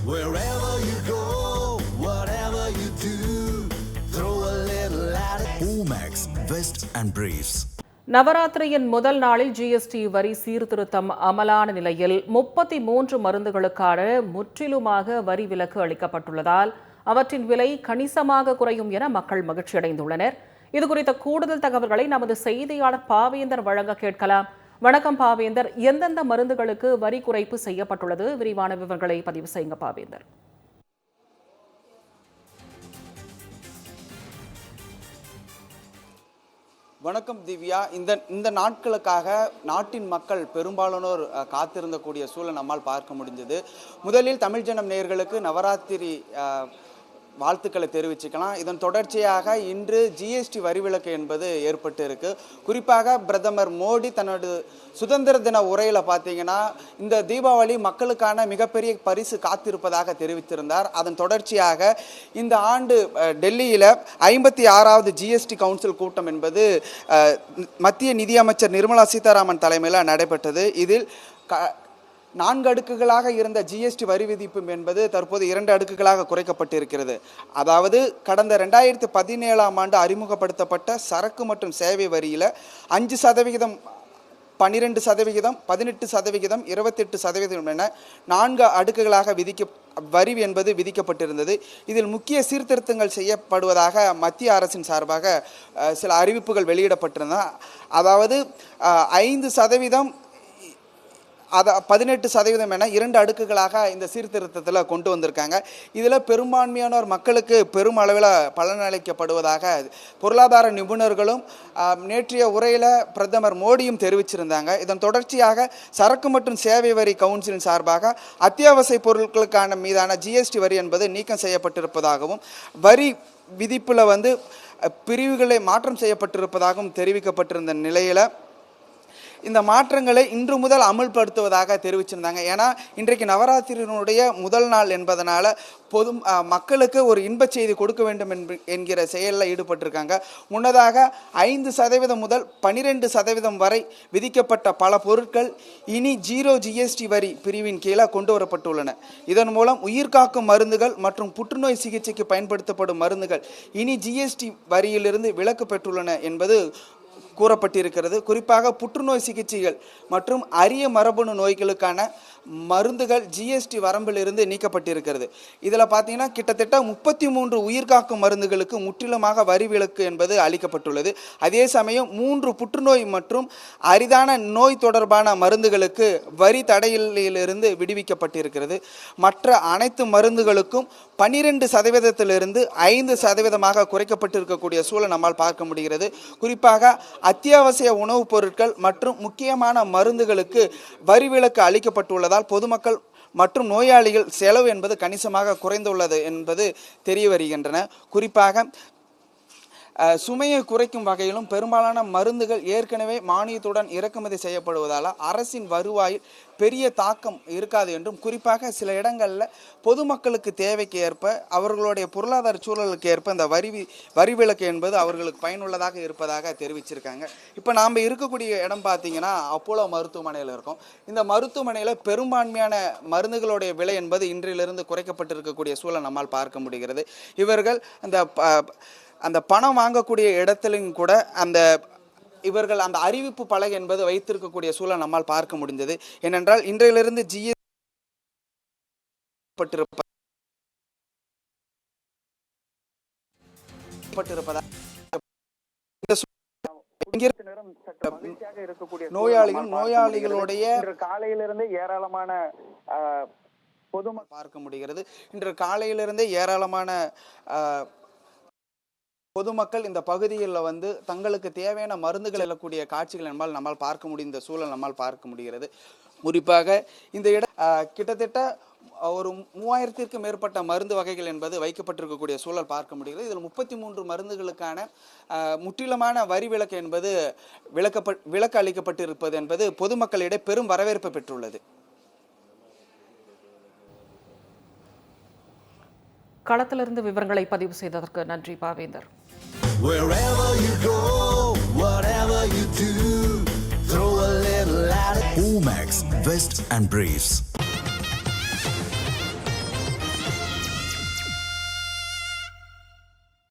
Wherever you go, whatever you do, throw a little at it. Omax, Vest and Briefs. நவராத்திரியின் முதல் நாளில் GST வரி சீர்திருத்தம் அமலான நிலையில் 33 மருந்துகளுக்கான முற்றிலுமாக வரி விலக்கு அளிக்கப்பட்டுள்ளதால் அவற்றின் விலை கணிசமாக குறையும் என மக்கள் மகிழ்ச்சியடைந்துள்ளனர். இதுகுறித்த கூடுதல் தகவல்களை நமது செய்தியாளர் பாவேந்தர் வழங்க கேட்கலாம். வணக்கம் பாவேந்தர், எந்தெந்த மருந்துகளுக்கு வரி குறைப்பு செய்யப்பட்டுள்ளது? விரிவான விவரங்களை பதிவு செய்யுங்க பாவேந்தர். வணக்கம் திவ்யா. இந்த நாட்களுக்காக நாட்டின் மக்கள் பெரும்பாலானோர் காத்திருந்தக்கூடிய சூழல் நம்மால் பார்க்க முடிஞ்சது. முதலில் தமிழ் ஜனம் நேயர்களுக்கு நவராத்திரி வாழ்த்துக்களை தெரிவிச்சுக்கலாம். இதன் தொடர்ச்சியாக இன்று ஜிஎஸ்டி வரி விலக்கு என்பது ஏற்பட்டு இருக்கு. குறிப்பாக பிரதமர் மோடி தன்னோட சுதந்திர தின உரையில் பார்த்தீங்கன்னா இந்த தீபாவளி மக்களுக்கான மிகப்பெரிய பரிசு காத்திருப்பதாக தெரிவித்திருந்தார். அதன் தொடர்ச்சியாக இந்த ஆண்டு டெல்லியில் 56வது ஜிஎஸ்டி கவுன்சில் கூட்டம் என்பது மத்திய நிதியமைச்சர் நிர்மலா சீதாராமன் தலைமையில் நடைபெற்றது. இதில் 4 அடுக்குகளாக இருந்த ஜிஎஸ்டி வரி விதிப்பு என்பது தற்போது 2 அடுக்குகளாக குறைக்கப்பட்டிருக்கிறது. அதாவது கடந்த 2017ஆம் ஆண்டு அறிமுகப்படுத்தப்பட்ட சரக்கு மற்றும் சேவை வரியில் 5%, 12%, 18%, 28% என 4 அடுக்குகளாக வரி என்பது விதிக்கப்பட்டிருந்தது. இதில் முக்கிய சீர்திருத்தங்கள் செய்யப்படுவதாக மத்திய அரசின் சார்பாக சில அறிவிப்புகள் வெளியிடப்பட்டிருந்தன. அதாவது 5%, 18% என 2 அடுக்குகளாக இந்த சீர்திருத்தத்தில் கொண்டு வந்திருக்காங்க. இதில் பெரும்பான்மையானோர் மக்களுக்கு பெரும் அளவில் பலனளிக்கப்படுவதாக பொருளாதார நிபுணர்களும் நேற்றைய உரையில் பிரதமர் மோடியும் தெரிவிச்சிருந்தாங்க. இதன் தொடர்ச்சியாக சரக்கு மற்றும் சேவை வரி கவுன்சிலின் சார்பாக அத்தியாவசிய பொருட்களுக்கான மீதான ஜிஎஸ்டி வரி என்பது நீக்கம் செய்யப்பட்டிருப்பதாகவும் வரி விதிப்பில் பிரிவுகளை மாற்றம் செய்யப்பட்டிருப்பதாகவும் தெரிவிக்கப்பட்டிருந்த நிலையில் இந்த மாற்றங்களை இன்று முதல் அமல்படுத்துவதாக தெரிவிச்சிருந்தாங்க. ஏன்னா இன்றைக்கு நவராத்திரியினுடைய முதல் நாள் என்பதனால மக்களுக்கு ஒரு இன்ப செய்தி கொடுக்க வேண்டும் என்கிற செயலில் ஈடுபட்டிருக்காங்க. முன்னதாக 5% முதல் 12% வரை விதிக்கப்பட்ட பல பொருட்கள் இனி 0 ஜிஎஸ்டி வரி பிரிவின் கீழே கொண்டு வரப்பட்டுள்ளன. இதன் மூலம் உயிர்காக்கும் மருந்துகள் மற்றும் புற்றுநோய் சிகிச்சைக்கு பயன்படுத்தப்படும் மருந்துகள் இனி ஜிஎஸ்டி வரியிலிருந்து விலக்கு பெற்றுள்ளன என்பது கூறப்பட்டிருக்கிறது. குறிப்பாக புற்றுநோய் சிகிச்சைகள் மற்றும் அரிய மரபணு நோய்களுக்கான மருந்துகள் ஜிஎஸ்டி வரம்பிலிருந்து நீக்கப்பட்டிருக்கிறது. இதில் பார்த்தீங்கன்னா கிட்டத்தட்ட 33 உயிர்காக்கும் மருந்துகளுக்கு முற்றிலுமாக வரி விலக்கு என்பது அளிக்கப்பட்டுள்ளது. அதே சமயம் 3 புற்றுநோய் மற்றும் அரிதான நோய் தொடர்பான மருந்துகளுக்கு வரி தடையிலிருந்து விடுவிக்கப்பட்டிருக்கிறது. மற்ற அனைத்து மருந்துகளுக்கும் 12%லிருந்து 5% குறைக்கப்பட்டிருக்கக்கூடிய சூழல் நம்மால் பார்க்க முடிகிறது. குறிப்பாக அத்தியாவசிய உணவுப் பொருட்கள் மற்றும் முக்கியமான மருந்துகளுக்கு வரி விலக்கு அளிக்கப்பட்டுள்ளதால் பொதுமக்கள் மற்றும் நோயாளிகள் செலவு என்பது கணிசமாக குறைந்துள்ளது என்பது தெரிய வருகின்றன. குறிப்பாக சுமையை குறைக்கும் வகையிலும் பெரும்பாலான மருந்துகள் ஏற்கனவே மானியத்துடன் இறக்குமதி செய்யப்படுவதால் அரசின் வருவாயில் பெரிய தாக்கம் இருக்காது என்றும், குறிப்பாக சில இடங்களில் பொதுமக்களுக்கு தேவைக்கு ஏற்ப அவர்களுடைய பொருளாதார சூழலுக்கு ஏற்ப இந்த வரி விலக்கு என்பது அவர்களுக்கு பயனுள்ளதாக இருப்பதாக தெரிவிச்சிருக்காங்க. இப்போ நாம் இருக்கக்கூடிய இடம் பார்த்தீங்கன்னா அப்போலோ மருத்துவமனையில் இருக்கும். இந்த மருத்துவமனையில் பெரும்பான்மையான மருந்துகளுடைய விலை என்பது இன்றிலிருந்து குறைக்கப்பட்டிருக்கக்கூடிய சூழல் நம்மால் பார்க்க முடிகிறது. இவர்கள் அந்த பணம் வாங்கக்கூடிய இடத்திலும் கூட இவர்கள் அந்த அறிவிப்பு பலகை என்பது வைத்திருக்கக்கூடிய சூழல் நம்மால் பார்க்க முடிந்தது. ஏனென்றால் இன்றையிலிருந்து ஜிஎஸ்டி நோயாளிகளுடைய காலையிலிருந்து ஏராளமான பொதுமக்கள் பார்க்க முடிகிறது. இன்று காலையிலிருந்து ஏராளமான பொதுமக்கள் இந்த பகுதிகளில் தங்களுக்கு தேவையான மருந்துகள் எழக்கூடிய காட்சிகள் நம்மால் பார்க்க முடிந்த சூழல் நம்மால் பார்க்க முடிகிறது. குறிப்பாக இந்த இடம் கிட்டத்தட்ட ஒரு 3000க்கும் மேற்பட்ட மருந்து வகைகள் என்பது வைக்கப்பட்டிருக்கக்கூடிய சூழல் பார்க்க முடிகிறது. இதில் 33 மருந்துகளுக்கான முற்றிலுமான வரி விலக்கு என்பது விலக்கு அளிக்கப்பட்டிருப்பது என்பது பொதுமக்களிடையே பெரும் வரவேற்பு பெற்றுள்ளது. களத்திலிருந்து விவரங்களை பதிவு செய்ததற்கு நன்றி பாவேந்தர். Wherever you go, whatever you do, throw a little at it. Omax, Vest and Briefs.